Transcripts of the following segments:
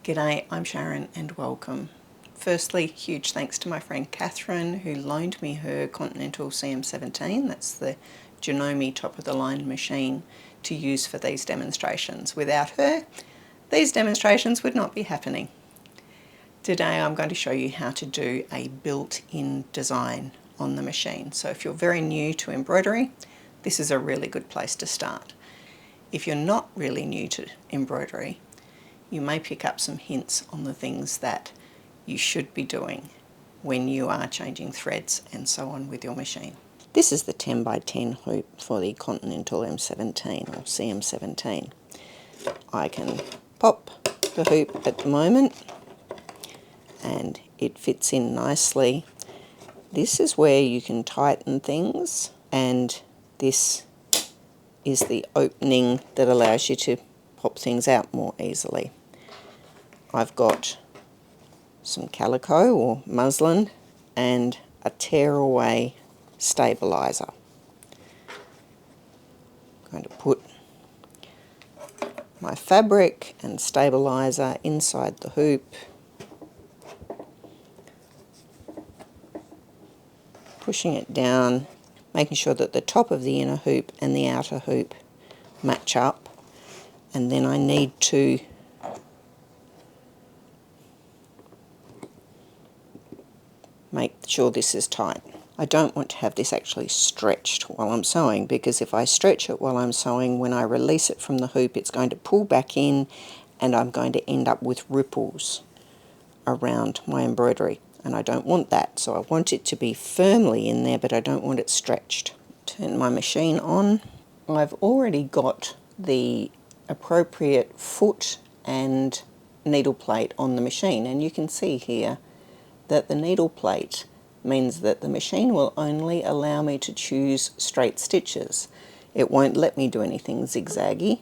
G'day, I'm Sharon and welcome. Firstly, huge thanks to my friend Kathryn who loaned me her Continental CM17, that's the Janome top of the line machine, to use for these demonstrations. Without her, these demonstrations would not be happening. Today I'm going to show you how to do a built-in design on the machine. So if you're very new to embroidery, this is a really good place to start. If you're not really new to embroidery, you may pick up some hints on the things that you should be doing when you are changing threads and so on with your machine. This is the 10x10 hoop for the Continental M17 or CM17. I can pop the hoop at the moment and it fits in nicely. This is where you can tighten things, and this is the opening that allows you to pop things out more easily. I've got some calico or muslin and a tear-away stabilizer. I'm going to put my fabric and stabilizer inside the hoop, pushing it down, making sure that the top of the inner hoop and the outer hoop match up, and then I need to make sure this is tight. I don't want to have this actually stretched while I'm sewing, because if I stretch it while I'm sewing, when I release it from the hoop it's going to pull back in and I'm going to end up with ripples around my embroidery, and I don't want that. So I want it to be firmly in there, but I don't want it stretched. Turn my machine on. I've already got the appropriate foot and needle plate on the machine, and you can see here that the needle plate means that the machine will only allow me to choose straight stitches. It won't let me do anything zigzaggy.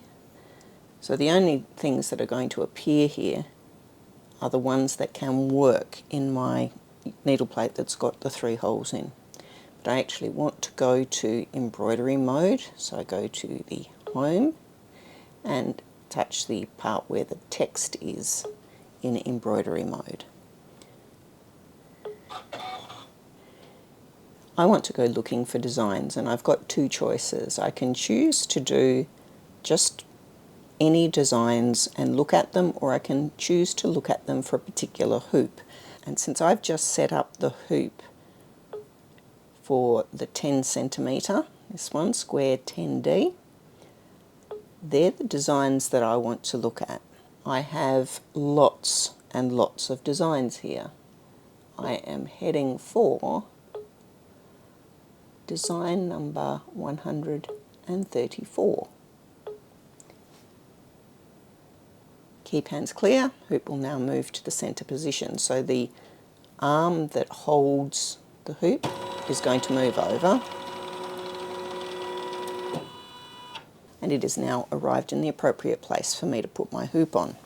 So the only things that are going to appear here are the ones that can work in my needle plate that's got the 3 holes in. But I actually want to go to embroidery mode, so I go to the home and touch the part where the text is in embroidery mode. I want to go looking for designs, and I've got 2 choices. I can choose to do just any designs and look at them, or I can choose to look at them for a particular hoop. And since I've just set up the hoop for the 10 centimetre, this one, square 10D, they're the designs that I want to look at. I have lots and lots of designs here. I am heading for design number 134. Keep hands clear. Hoop will now move to the centre position. So the arm that holds the hoop is going to move over, and it has now arrived in the appropriate place for me to put my hoop on.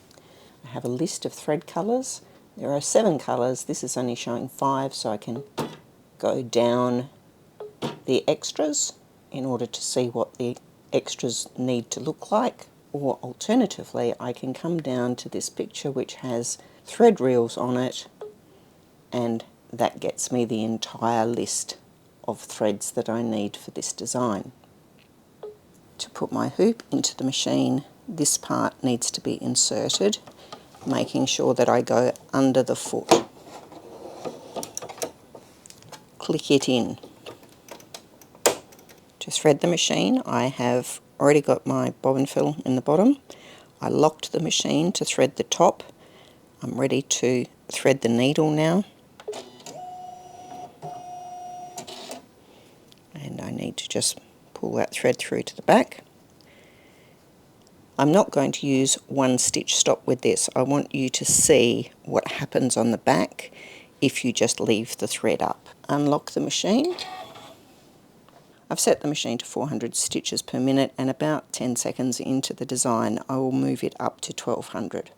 I have a list of thread colours. There are 7 colours. This is only showing 5, so I can go down the extras in order to see what the extras need to look like, or alternatively I can come down to this picture which has thread reels on it, and that gets me the entire list of threads that I need for this design. To put my hoop into the machine, this part needs to be inserted, making sure that I go under the foot. Click it in. To thread the machine, I have already got my bobbin fill in the bottom. I locked the machine to thread the top. I'm ready to thread the needle now. And I need to just pull that thread through to the back. I'm not going to use one stitch stop with this. I want you to see what happens on the back if you just leave the thread up. Unlock the machine. I've set the machine to 400 stitches per minute, and about 10 seconds into the design I will move it up to 1200.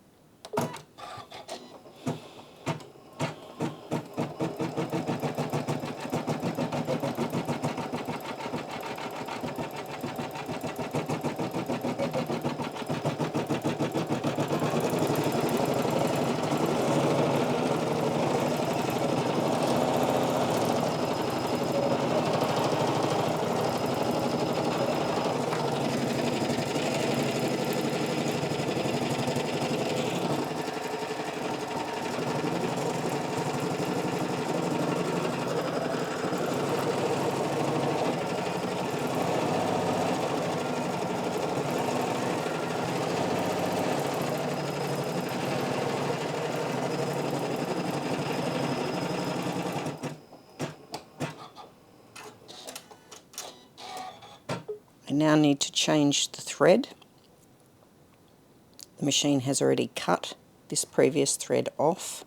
I now need to change the thread. The machine has already cut this previous thread off.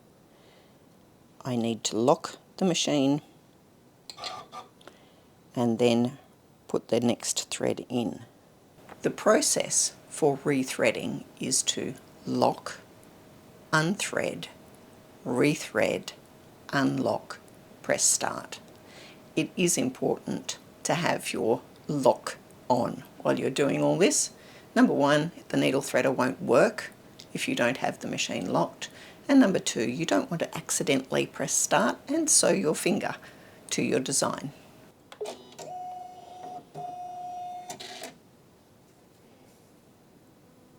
I need to lock the machine and then put the next thread in. The process for rethreading is to lock, unthread, rethread, unlock, press start. It is important to have your lock on while you're doing all this. Number one, the needle threader won't work if you don't have the machine locked. And number two, you don't want to accidentally press start and sew your finger to your design.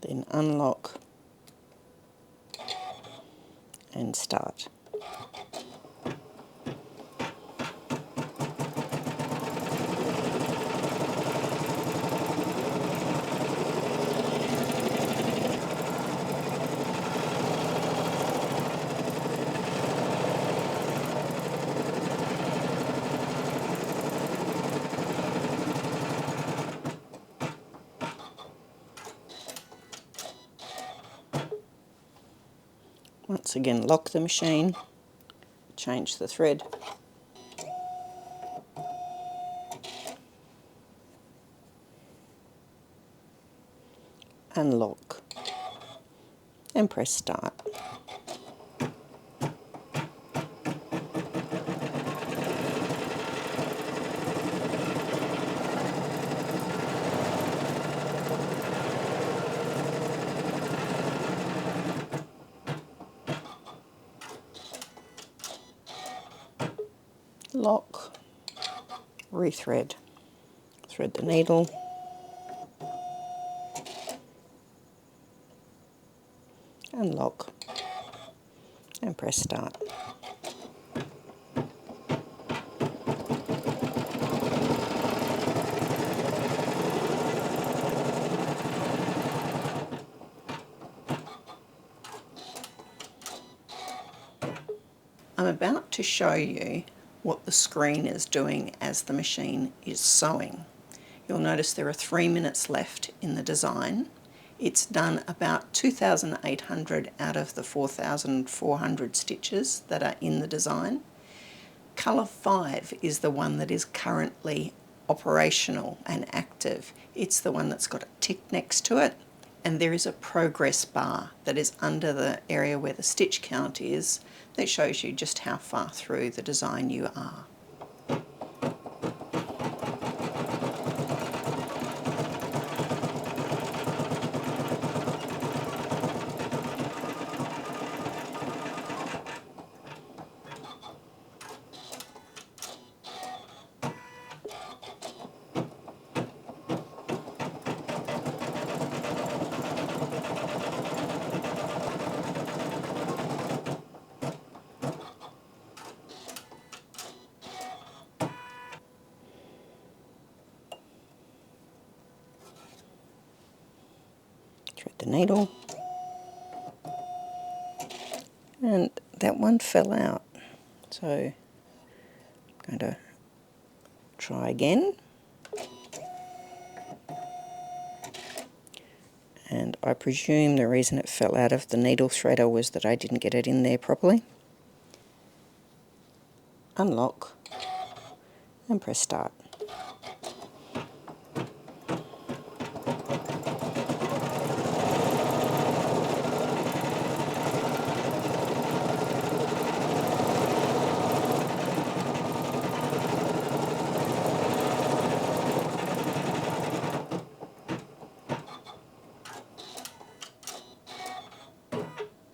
Then unlock and start. Once again, lock the machine, change the thread, unlock and press start. Lock, rethread, thread the needle, unlock and press start. I'm about to show you what the screen is doing as the machine is sewing. You'll notice there are 3 minutes left in the design. It's done about 2,800 out of the 4,400 stitches that are in the design. Colour 5 is the one that is currently operational and active. It's the one that's got a tick next to it, and there is a progress bar that is under the area where the stitch count is that shows you just how far through the design you are. Thread the needle, and that one fell out, so I'm going to try again, and I presume the reason it fell out of the needle threader was that I didn't get it in there properly. Unlock and press start.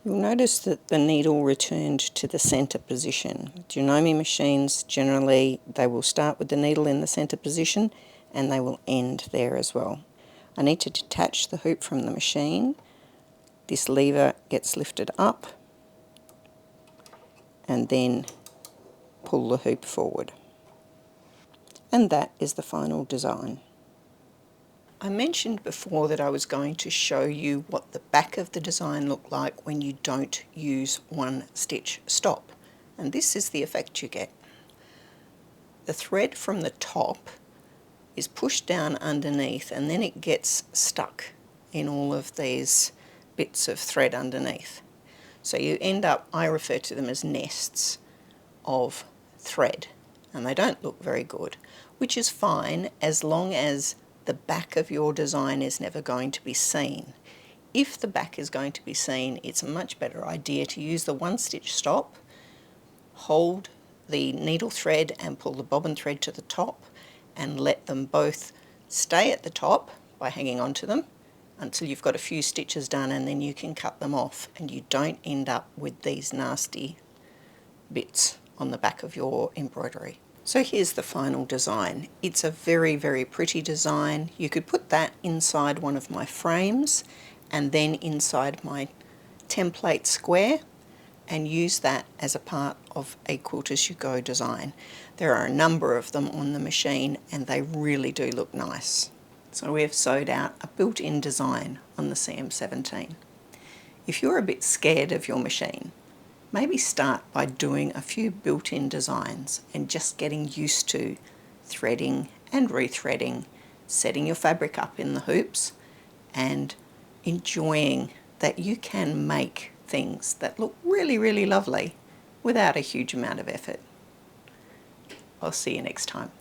You'll notice that the needle returned to the centre position. Janome machines, generally, they will start with the needle in the centre position and they will end there as well. I need to detach the hoop from the machine. This lever gets lifted up and then pull the hoop forward. And that is the final design. I mentioned before that I was going to show you what the back of the design looked like when you don't use one stitch stop, and this is the effect you get. The thread from the top is pushed down underneath, and then it gets stuck in all of these bits of thread underneath. So you end up, I refer to them as nests of thread, and they don't look very good, which is fine as long as the back of your design is never going to be seen. If the back is going to be seen, it's a much better idea to use the one stitch stop, hold the needle thread and pull the bobbin thread to the top, and let them both stay at the top by hanging onto them until you've got a few stitches done, and then you can cut them off and you don't end up with these nasty bits on the back of your embroidery. So here's the final design. It's a very, very pretty design. You could put that inside one of my frames and then inside my template square and use that as a part of a quilt as you go design. There are a number of them on the machine and they really do look nice. So we have sewed out a built-in design on the CM17. If you're a bit scared of your machine, maybe start by doing a few built-in designs and just getting used to threading and rethreading, setting your fabric up in the hoops and enjoying that you can make things that look really, really lovely without a huge amount of effort. I'll see you next time.